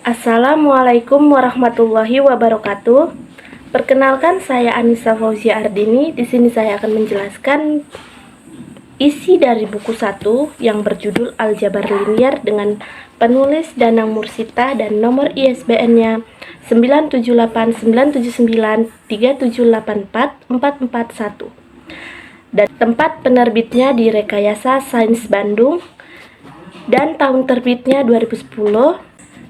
Assalamualaikum warahmatullahi wabarakatuh. Perkenalkan, saya Anissa Fauzia Ardini. Di sini saya akan menjelaskan isi dari buku 1 yang berjudul Aljabar Linier dengan penulis Danang Mursita dan nomor ISBN-nya 97893784441. Dan tempat penerbitnya di Rekayasa Sains Bandung dan tahun terbitnya 2010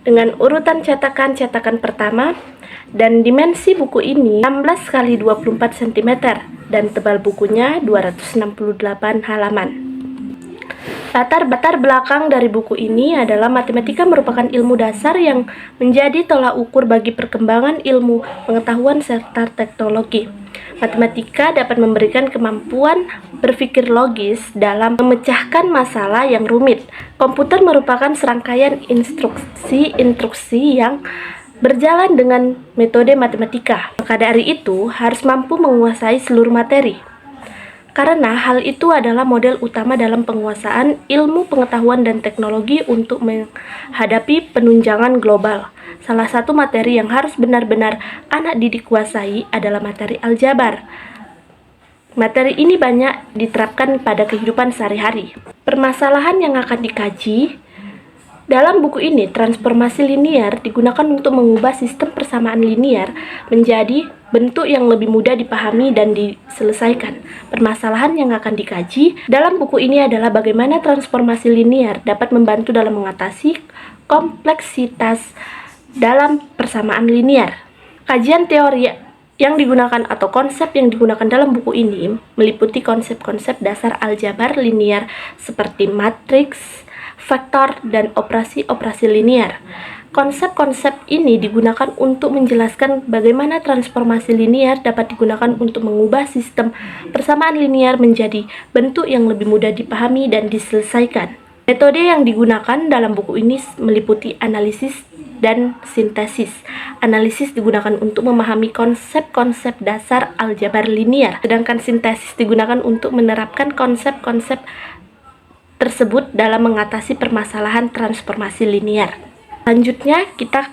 dengan urutan cetakan pertama. Dan dimensi buku ini 16 x 24 cm dan tebal bukunya 268 halaman. Latar belakang dari buku ini adalah matematika merupakan ilmu dasar yang menjadi tolak ukur bagi perkembangan ilmu pengetahuan serta teknologi. Matematika dapat memberikan kemampuan berpikir logis dalam memecahkan masalah yang rumit. Komputer merupakan serangkaian instruksi yang berjalan dengan metode matematika. Maka dari itu, harus mampu menguasai seluruh materi. Karena hal itu adalah model utama dalam penguasaan ilmu pengetahuan dan teknologi untuk menghadapi penunjangan global. Salah satu materi yang harus benar-benar anak didik kuasai adalah materi aljabar. Materi ini banyak diterapkan pada kehidupan sehari-hari. Permasalahan yang akan dikaji dalam buku ini, transformasi linier digunakan untuk mengubah sistem persamaan linier menjadi bentuk yang lebih mudah dipahami dan diselesaikan. Permasalahan yang akan dikaji dalam buku ini adalah bagaimana transformasi linier dapat membantu dalam mengatasi kompleksitas dalam persamaan linier. Kajian teori yang digunakan atau konsep yang digunakan dalam buku ini meliputi konsep-konsep dasar aljabar linier seperti matriks, vektor, dan operasi-operasi linier. Konsep-konsep ini digunakan untuk menjelaskan bagaimana transformasi linier dapat digunakan untuk mengubah sistem persamaan linier menjadi bentuk yang lebih mudah dipahami dan diselesaikan. Metode yang digunakan dalam buku ini meliputi analisis dan sintesis. Analisis digunakan untuk memahami konsep-konsep dasar aljabar linier, sedangkan sintesis digunakan untuk menerapkan konsep-konsep tersebut dalam mengatasi permasalahan transformasi linier. Selanjutnya kita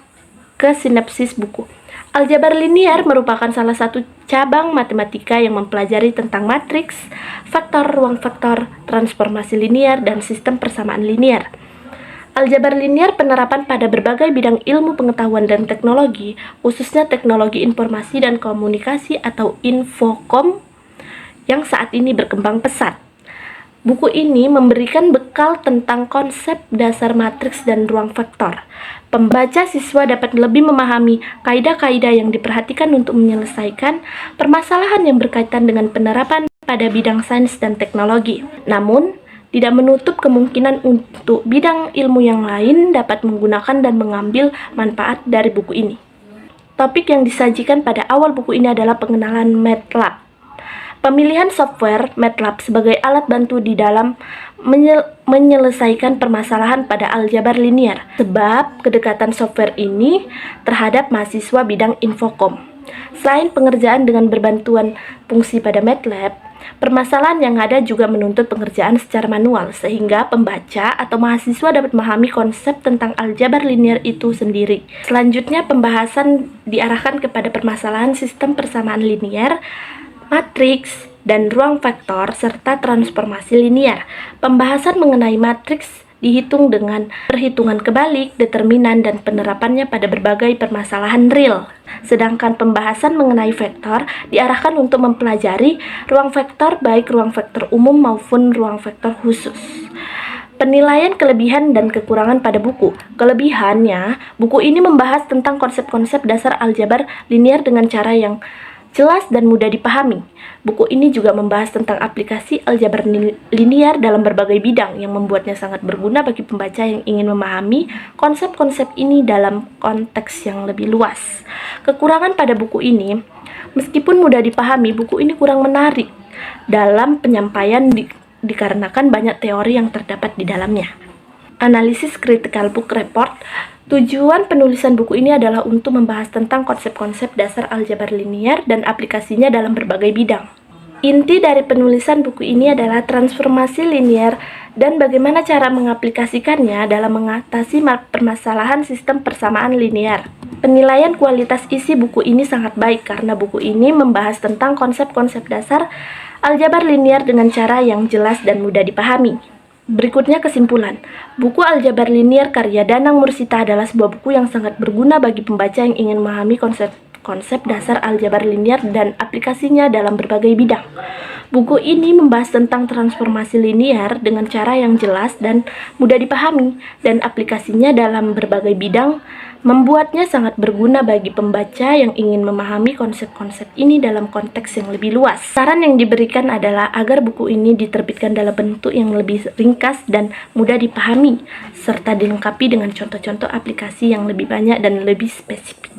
ke sinopsis buku. Aljabar linier merupakan salah satu cabang matematika yang mempelajari tentang matriks, vektor, ruang vektor, transformasi linier, dan sistem persamaan linier. Aljabar linier penerapan pada berbagai bidang ilmu pengetahuan dan teknologi, khususnya teknologi informasi dan komunikasi atau infokom yang saat ini berkembang pesat. Buku ini memberikan bekal tentang konsep dasar matriks dan ruang vektor. Pembaca siswa dapat lebih memahami kaidah-kaidah yang diperhatikan untuk menyelesaikan permasalahan yang berkaitan dengan penerapan pada bidang sains dan teknologi. Namun, tidak menutup kemungkinan untuk bidang ilmu yang lain dapat menggunakan dan mengambil manfaat dari buku ini. Topik yang disajikan pada awal buku ini adalah pengenalan MATLAB. Pemilihan software MATLAB sebagai alat bantu di dalam menyelesaikan permasalahan pada aljabar linier, sebab kedekatan software ini terhadap mahasiswa bidang infokom. Selain pengerjaan dengan berbantuan fungsi pada MATLAB, permasalahan yang ada juga menuntut pengerjaan secara manual, sehingga pembaca atau mahasiswa dapat memahami konsep tentang aljabar linier itu sendiri. Selanjutnya, pembahasan diarahkan kepada permasalahan sistem persamaan linier, matriks, dan ruang vektor, serta transformasi linier. Pembahasan mengenai matriks dihitung dengan perhitungan kebalik, determinan, dan penerapannya pada berbagai permasalahan real. Sedangkan pembahasan mengenai vektor diarahkan untuk mempelajari ruang vektor, baik ruang vektor umum maupun ruang vektor khusus. Penilaian kelebihan dan kekurangan pada buku. Kelebihannya, buku ini membahas tentang konsep-konsep dasar aljabar linier dengan cara yang jelas dan mudah dipahami. Buku ini juga membahas tentang aplikasi aljabar linier dalam berbagai bidang yang membuatnya sangat berguna bagi pembaca yang ingin memahami konsep-konsep ini dalam konteks yang lebih luas. Kekurangan pada buku ini, meskipun mudah dipahami, buku ini kurang menarik dalam penyampaian dikarenakan banyak teori yang terdapat di dalamnya. Analisis Critical Book Report. Tujuan penulisan buku ini adalah untuk membahas tentang konsep-konsep dasar aljabar linier dan aplikasinya dalam berbagai bidang. Inti dari penulisan buku ini adalah transformasi linier dan bagaimana cara mengaplikasikannya dalam mengatasi permasalahan sistem persamaan linier. Penilaian kualitas isi buku ini sangat baik karena buku ini membahas tentang konsep-konsep dasar aljabar linier dengan cara yang jelas dan mudah dipahami. Berikutnya kesimpulan. Buku Aljabar Linier karya Danang Mursita adalah sebuah buku yang sangat berguna bagi pembaca yang ingin memahami konsep dasar aljabar linier dan aplikasinya dalam berbagai bidang. Buku ini membahas tentang transformasi linier dengan cara yang jelas dan mudah dipahami, dan aplikasinya dalam berbagai bidang membuatnya sangat berguna bagi pembaca yang ingin memahami konsep-konsep ini dalam konteks yang lebih luas. Saran yang diberikan adalah agar buku ini diterbitkan dalam bentuk yang lebih ringkas dan mudah dipahami, serta dilengkapi dengan contoh-contoh aplikasi yang lebih banyak dan lebih spesifik.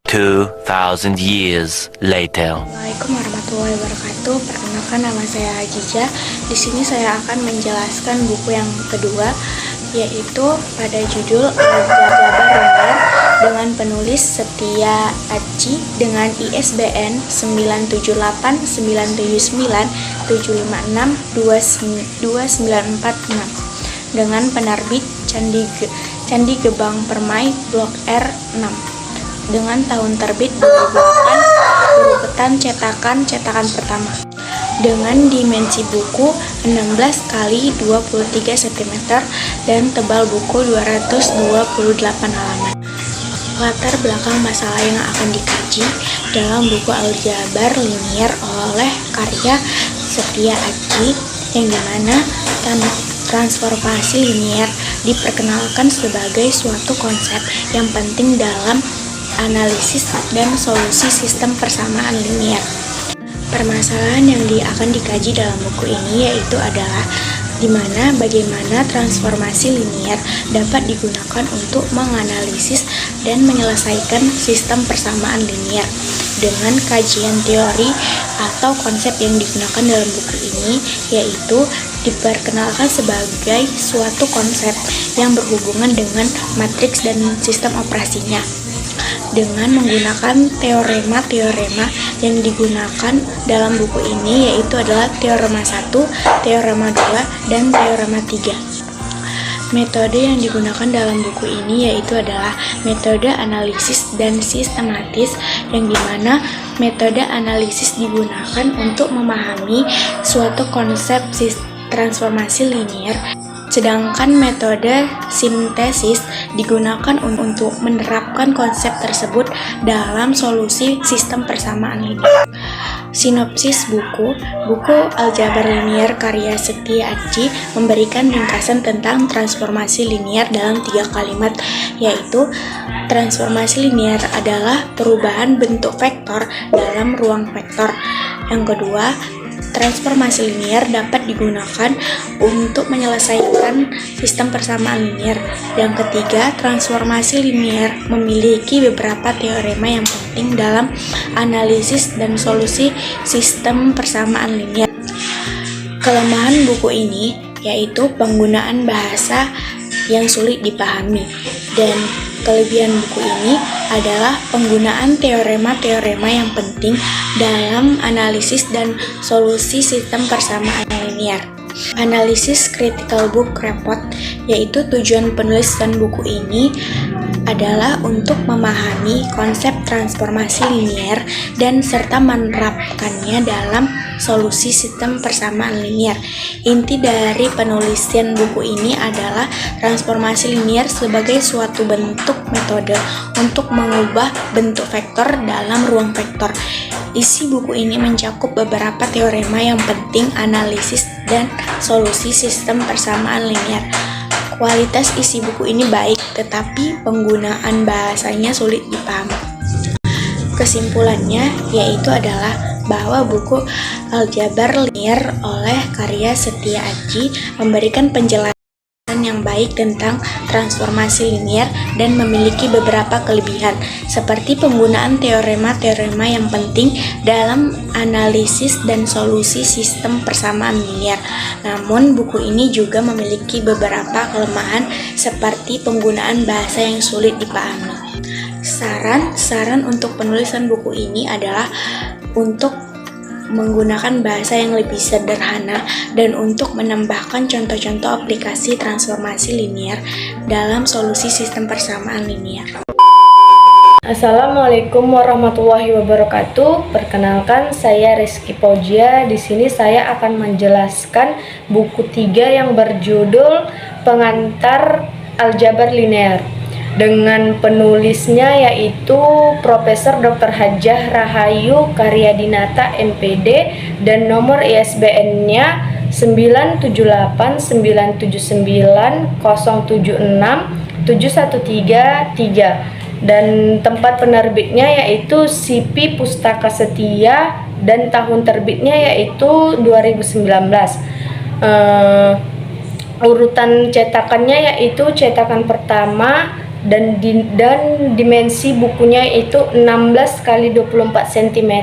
2000 years later. Assalamualaikum warahmatullahi wabarakatuh. Perkenalkan, nama saya Ajija. Di sini saya akan menjelaskan buku yang kedua, yaitu pada judul Aljabar Linier dengan penulis Setia Aji dengan ISBN 978975975629446 dengan penerbit Candi Gebang Permai Blok R 6 dengan tahun terbit 2008, berurutan cetakan pertama. Dengan dimensi buku 16 x 23 cm dan tebal buku 228 halaman. Latar belakang masalah yang akan dikaji dalam buku Aljabar Linier oleh karya Setia Aji, yang dimana transformasi linier diperkenalkan sebagai suatu konsep yang penting dalam analisis dan solusi sistem persamaan linier. Permasalahan yang akan dikaji dalam buku ini yaitu adalah bagaimana transformasi linier dapat digunakan untuk menganalisis dan menyelesaikan sistem persamaan linier. Dengan kajian teori atau konsep yang digunakan dalam buku ini yaitu diperkenalkan sebagai suatu konsep yang berhubungan dengan matriks dan sistem operasinya, dengan menggunakan teorema-teorema yang digunakan dalam buku ini yaitu adalah teorema 1, teorema 2, dan teorema 3. Metode yang digunakan dalam buku ini yaitu adalah metode analisis dan sistematis, yang dimana metode analisis digunakan untuk memahami suatu konsep transformasi linier, sedangkan metode sintesis digunakan untuk menerapkan konsep tersebut dalam solusi sistem persamaan linier. Sinopsis buku Aljabar Linier karya Setia Aji memberikan ringkasan tentang transformasi linier dalam 3 kalimat, yaitu transformasi linier adalah perubahan bentuk vektor dalam ruang vektor. Yang kedua, transformasi linier dapat digunakan untuk menyelesaikan sistem persamaan linier. Yang ketiga, transformasi linier memiliki beberapa teorema yang penting dalam analisis dan solusi sistem persamaan linier. Kelemahan buku ini yaitu penggunaan bahasa yang sulit dipahami, dan kelebihan buku ini adalah penggunaan teorema-teorema yang penting dalam analisis dan solusi sistem persamaan linier. Analisis Critical Book Report, yaitu tujuan penulisan buku ini adalah untuk memahami konsep transformasi linier dan serta menerapkannya dalam solusi sistem persamaan linier. Inti dari penulisan buku ini adalah transformasi linier sebagai suatu bentuk metode untuk mengubah bentuk vektor dalam ruang vektor. Isi buku ini mencakup beberapa teorema yang penting analisis dan solusi sistem persamaan linier. Kualitas isi buku ini baik, tetapi penggunaan bahasanya sulit dipahami. Kesimpulannya yaitu adalah bahwa buku Aljabar Linier oleh karya Setia Aji memberikan penjelasan yang baik tentang transformasi linier dan memiliki beberapa kelebihan, seperti penggunaan teorema-teorema yang penting dalam analisis dan solusi sistem persamaan linier. Namun, buku ini juga memiliki beberapa kelemahan, seperti penggunaan bahasa yang sulit dipahami. Saran untuk penulisan buku ini adalah untuk menggunakan bahasa yang lebih sederhana dan untuk menambahkan contoh-contoh aplikasi transformasi linear dalam solusi sistem persamaan linear. Assalamualaikum warahmatullahi wabarakatuh. Perkenalkan, saya Rizky Pojia. Di sini saya akan menjelaskan buku 3 yang berjudul Pengantar Aljabar Linear dengan penulisnya yaitu Profesor Dr. Hajah Rahayu Karyadinata MPD dan nomor ISBN-nya 97890790763 dan tempat penerbitnya yaitu SIPI Pustaka Setia dan tahun terbitnya yaitu 2019. Urutan cetakannya yaitu cetakan pertama dan dimensi bukunya yaitu 16 x 24 cm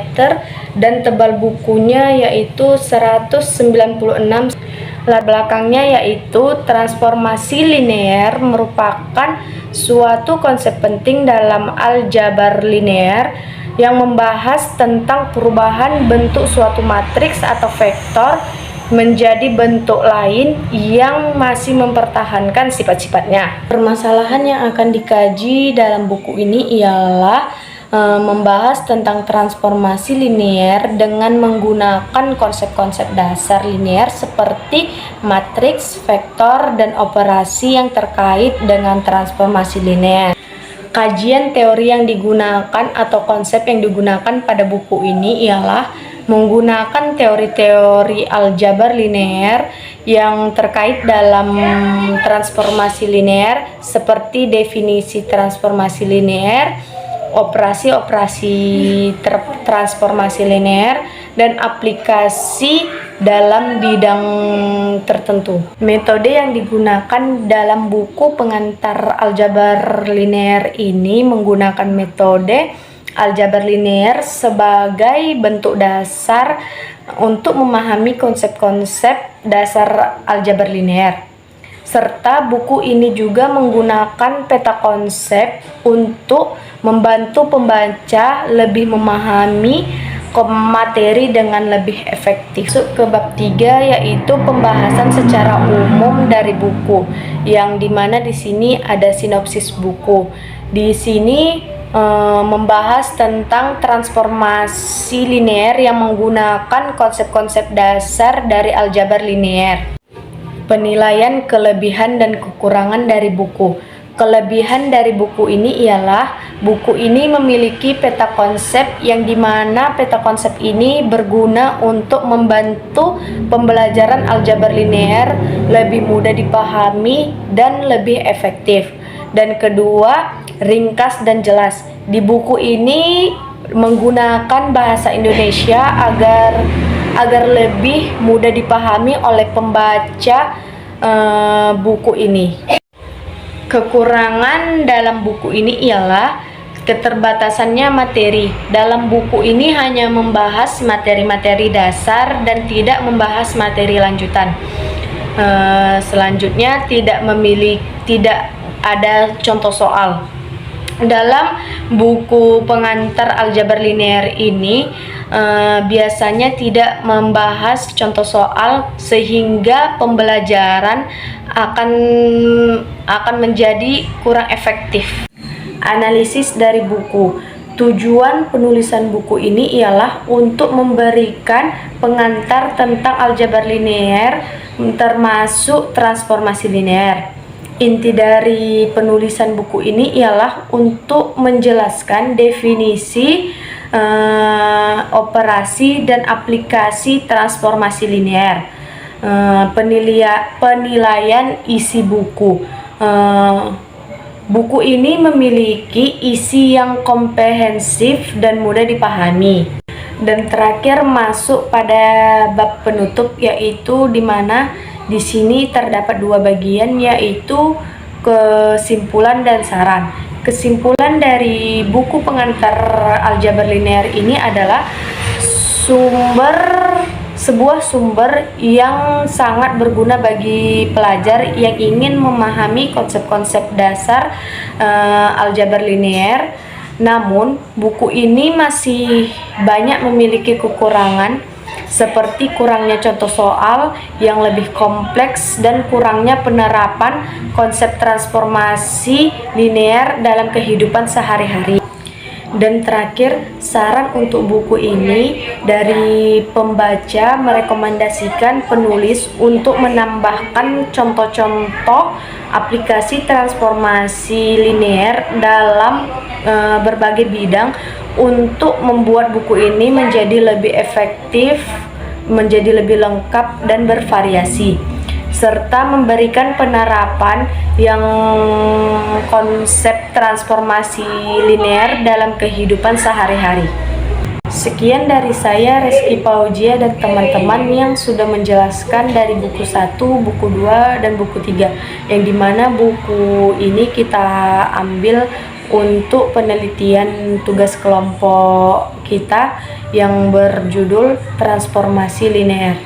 dan tebal bukunya yaitu 196. Latar belakangnya yaitu transformasi linear merupakan suatu konsep penting dalam aljabar linear yang membahas tentang perubahan bentuk suatu matriks atau vektor menjadi bentuk lain yang masih mempertahankan sifat-sifatnya. Permasalahan yang akan dikaji dalam buku ini ialah membahas tentang transformasi linear dengan menggunakan konsep-konsep dasar linear seperti matriks, vektor, dan operasi yang terkait dengan transformasi linear. Kajian teori yang digunakan atau konsep yang digunakan pada buku ini ialah menggunakan teori-teori aljabar linear yang terkait dalam transformasi linear seperti definisi transformasi linear, operasi-operasi transformasi linear, dan aplikasi dalam bidang tertentu. Metode yang digunakan dalam buku Pengantar Aljabar Linear ini menggunakan metode aljabar linear sebagai bentuk dasar untuk memahami konsep-konsep dasar aljabar linear. Serta buku ini juga menggunakan peta konsep untuk membantu pembaca lebih memahami materi dengan lebih efektif. Masuk ke bab 3 yaitu pembahasan secara umum dari buku, yang dimana di sini ada sinopsis buku. Di sini membahas tentang transformasi linear yang menggunakan konsep-konsep dasar dari aljabar linear. Penilaian kelebihan dan kekurangan dari buku. Kelebihan dari buku ini ialah buku ini memiliki peta konsep yang dimana peta konsep ini berguna untuk membantu pembelajaran aljabar linear lebih mudah dipahami dan lebih efektif. Dan kedua, ringkas dan jelas. Di buku ini menggunakan bahasa Indonesia agar lebih mudah dipahami oleh pembaca buku ini. Kekurangan dalam buku ini ialah keterbatasannya materi. Dalam buku ini hanya membahas materi-materi dasar dan tidak membahas materi lanjutan. Selanjutnya tidak ada contoh soal. Dalam buku Pengantar Aljabar Linear ini biasanya tidak membahas contoh soal sehingga pembelajaran akan menjadi kurang efektif. Analisis dari buku. Tujuan penulisan buku ini ialah untuk memberikan pengantar tentang aljabar linear termasuk transformasi linear. Inti dari penulisan buku ini ialah untuk menjelaskan definisi, operasi, dan aplikasi transformasi linear. Penilaian isi buku. Buku ini memiliki isi yang komprehensif dan mudah dipahami. Dan terakhir masuk pada bab penutup, yaitu di mana di sini terdapat dua bagian, yaitu kesimpulan dan saran. Kesimpulan dari buku Pengantar Aljabar Linear ini adalah sebuah sumber yang sangat berguna bagi pelajar yang ingin memahami konsep-konsep dasar aljabar linear. Namun, buku ini masih banyak memiliki kekurangan seperti kurangnya contoh soal yang lebih kompleks dan kurangnya penerapan konsep transformasi linear dalam kehidupan sehari-hari. Dan terakhir, saran untuk buku ini dari pembaca merekomendasikan penulis untuk menambahkan contoh-contoh aplikasi transformasi linear dalam berbagai bidang untuk membuat buku ini menjadi lebih efektif, menjadi lebih lengkap dan bervariasi, serta memberikan penerapan yang konsep transformasi linear dalam kehidupan sehari-hari. Sekian dari saya, Reski Paujia dan teman-teman yang sudah menjelaskan dari buku 1, buku 2, dan buku 3, yang dimana buku ini kita ambil untuk penelitian tugas kelompok kita yang berjudul transformasi linear.